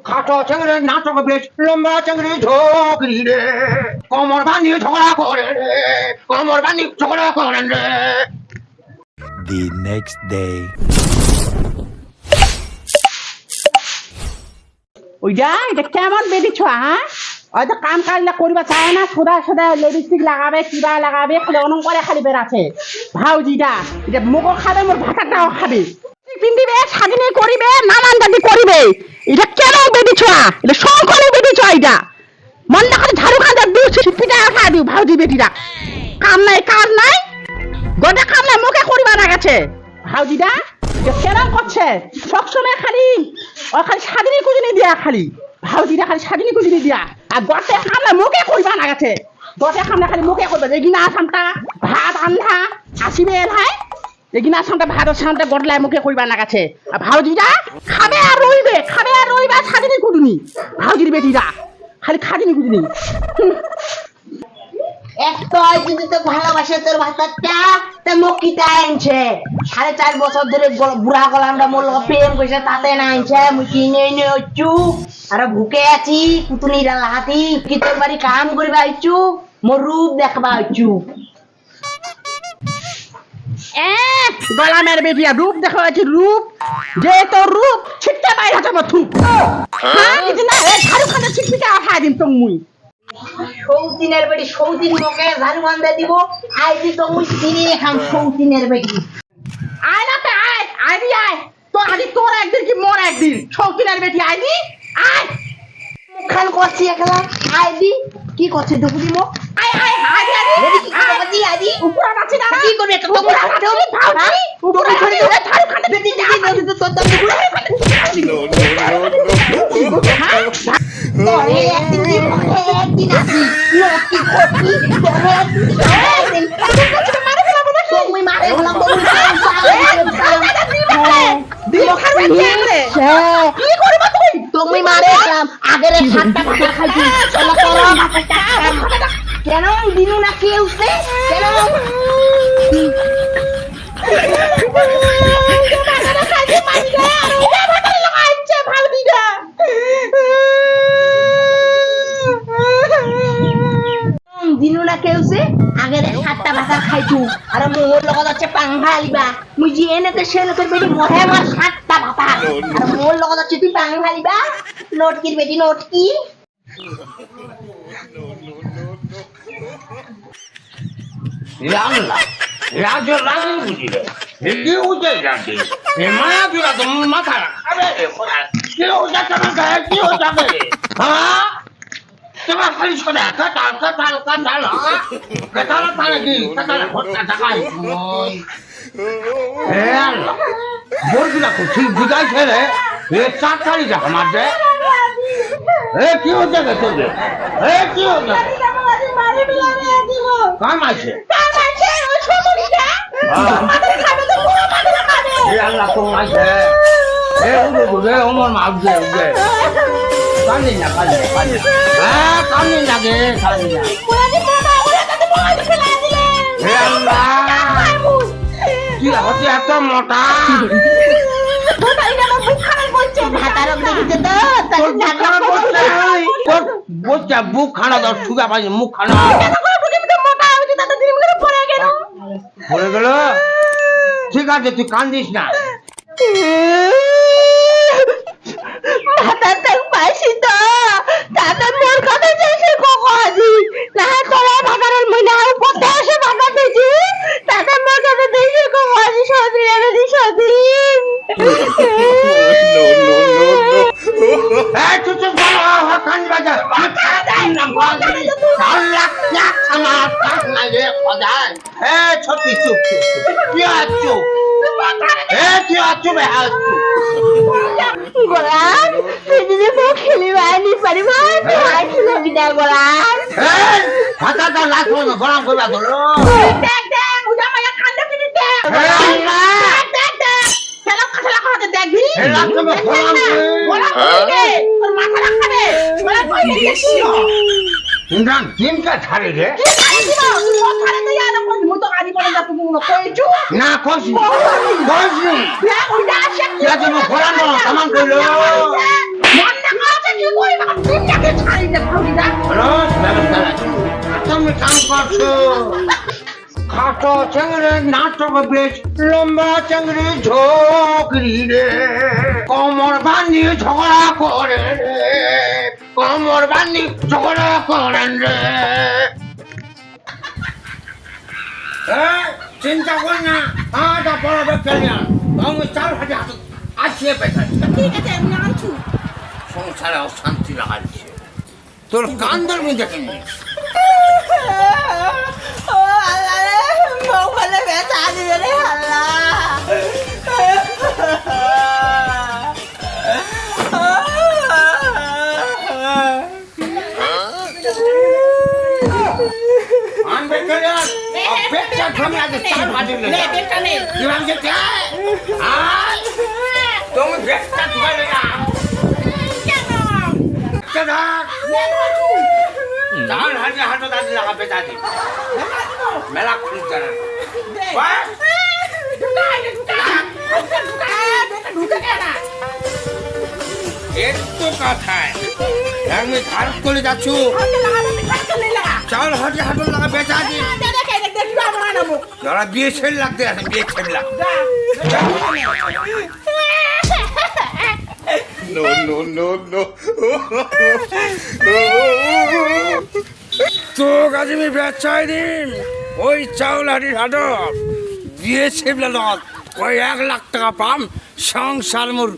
খাটো চেংড়ে নাটক বেশ লম্বা চেংড়ে ঝোকরি রে কোমর বানিয়ে ঝগড়া করে রে কোমর বানিয়ে ঝগড়া করেন রে। The next day. ওইটা এটা কেমন বেরিয়েছ হ্যাঁ হয়তো কাম কাজ করিবা চায় না সোদা সোদা লিপস্টিক লাগাবে কিবা লাগাবে খালি অনম করে খালি বেড়াচ্ছে ভাউজিটা এটা মুখও খাবে মোর ভাতাটাও খাবে পিন্দিবে সাজিনি করিবে নানান জাতি করিবে এটা কেমন বেরিয়েছ এটা সংকলে বেরিয়েছ এটা মন না করে ঝাড়ু খাঁজা দিও পিঠা খা দিও ভাউজি বেটিরা কাম নাই কাজ নাই গোটা কাম নাই মুখে করিবা না গেছে ভাউজিটা কেমন করছে সবসময় খালি ও খালি সাজিনি কুজিনি দিয়া খালি ভাউজিটা খালি সাজিনি কুজিনি দিয়া আর গোটা কামলা মুখে করিবা না গেছে গোটা কামলা খালি মুখে করবে এগিনা আসামটা ভাত আন্ধা আসিবে ভাই এগিনা আসামটা ভাত আসামটা গড়লাই মুখে করিবা না গেছে আর ভাউজিটা খাবে আর রইবে সাজিনি কুজিনি ভাউজির বেটিরা খালি খাজিনি কুজিনি একটু যদি তো ভালোবাসে তোর ভাতারটা তা মকিটা আনছে 4.5 বছর ধরে বুড়া গলামটা মোর প্রেম কইছে তাতে না আনছে মুই কিনে এনে হচ্ছু আর ভুকে আছি কুতুনিরা লাহাতি কি তোর বাড়ি কাম করিবা আইছু মোর রূপ দেখবা আইছু গলামের বেটিয়া রূপ দেখো আছে রূপ যে তোর রূপ ছিটকে বাইরে যাবো থুপ হ্যাঁ কিছু না ঝাড়ু খানে ছিটকে আঠা দিম তো মুই সৌতিনের বেটি সৌতিন মোকে ঝাড়ু বান্ধে দিব আইবি তো মুই চিনি খাম সৌতিনের বেটি আয় না আয় দি আয় তো আদি তোর একদিন কি মোর একদিন সৌতিনের বেটি আয় দি আয় মুখখান করছি একলা আইবি কি করছে ঢুকু দিব আয় দি আদি উপরা আছে না কি করবে তো উপরা আছে ভাউজি উপরা ছড়ি ধরে ঝাড়ু খানে বেটি তো তো তোরে একদিন কি একদিন আসি লকি কোটি তোরে একদিন মারে ফেলাবো না তুই মারে ফেলাবো কি করবো তুই তুমি মারে ফেলাম আগের 7টা ভাতা খাইছি চলো করো কেন দিনু না কে উঠে কেন দিনু না কেউছে আগের 7টা ভাতা খাইছু আর মোর লগত আছে পাংঘা আলিবা মুই জি এনেতে সেনতে বেটি মহে মার 7টা ভাতা আর মোর লগত আছে তুই পাংঘা আলিবা নোটকির বেটি নোটকি রান্না রাজ রাজ বুঝিলে কি উঠে যাচ্ছে এ মায়া দুরা তো মাথা আরে খোদা কি হচ্ছে তোমার কি হচ্ছে হ্যাঁ তোমার খালি সোনা কাটাল কি কাটাল হত্যা টাকাই হে আল্লাহ বলছিলা ঠিক বুঝাইছে রে এ 4 তারিখ আমার দে এ কি হচ্ছে তোর এ কি হচ্ছে কাম আছে ওই সমুদ্রটা আমাদের খাবে তো আমাদের খাবে এ আল্লাহ তো আছে এ উড়ে ওমর মাউজে উড়ে কানি না হ্যাঁ কানি লাগে কানি না ওরে বাবা ওরে তো মোবাইল ফেলা দিলে হে আল্লাহ কি হচ্ছে এত মোটা ভাতারিটা মুখ খারাপ করছে ভাতারক দেখিছে তো তোর ঢাকার বসে তোর বচ্চা বুক খানা দাও সুগা পাই মুখ খানা পড়ে গেল ঠিক আছে তুই কান্দিস না ভাতার তেল পাইছি তো তাতে মোর কথা চাইছে কখন না তোরা ভাতারের মহিলা পড়তে এসে ভাতা পেয়েছি তাতে মোর কথা দেখে কখন সদিন এনেছি সদিন এই তুই চুপ কর কান বাজা আল্লাহ क्या खाना खाना ये खुदा ए छोटी चुप क्या चुप ए क्या चुप है चुप গোলাম তুই যদি মুখ খেলি বাইনি পারিবা আই ছিল বিনা গোলাম এই হাতা দা লাগো না গরম কইবা ধরো দেখ উজা মায়া কান্দা পিটি দেখ দেখ খেলা খাতে দেখবি এই লাগো গরম গোলাম কইবে তোর মাথা রাখাবে গোলাম কইবে দেখছিও ইমরান দিন কা ছাড়ে রে কি ছাড়ে দিব ও ছাড়ে তো ইয়ার মতো গাড়ি করে না তুমি কইছো না কইছি কইছি না ওইটা আসে কি এটা তুমি ফলানো সামান কইলো মন না কাছে কি কইবা দুনিয়াকে ছাড়ি দে ভাউজিটা রোজ ব্যবস্থা আছে তুমি কাম করছো খাটো চেংড়ে নাটক বেশ লম্বা চেংড়ে ঝোকরি রে কোমর বান্ধি ঝগড়া করে রে কোমর বান্ধি ঝগড়া করেন রে চিন্তা কর না আটা বড় ব্যক্তি আমি চার হাতে হাত আসিয়ে পেছাই ঠিক আছে আমি আনছি সংসারে অশান্তি লাগাচ্ছে তোর কান্দর মধ্যে কেন ও আল্লাহ রে মোবাইলে বেচা দিবে রে আল্লাহ আনবে করে অপেক্ষা তুমি আজ চার হাতে নে বেটা নে কি ভাবছে আয় তুমি বেশটা তুলে না কেন কেডা নে বাবু চার হাতে হাতে দাদি লাগাবে দাদি মেলা খুলতে না বাস একটু কথায় আমি ধার করে যাচ্ছ চার হাতে হাতে লাগা বেচা দি যারা বিয়ে ছেলে লাগতে আছে বিয়ে ছেলে লাগ No, no, no, no. তো কাজে আমি বেচাই দিন ওই চাউল হাটির হাট দিয়ে ছেবলা নত ওই 1 লাখ টাকা পাম সংসার মোর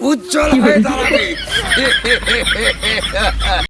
উজ্জ্বল হয়ে দাঁড়াবে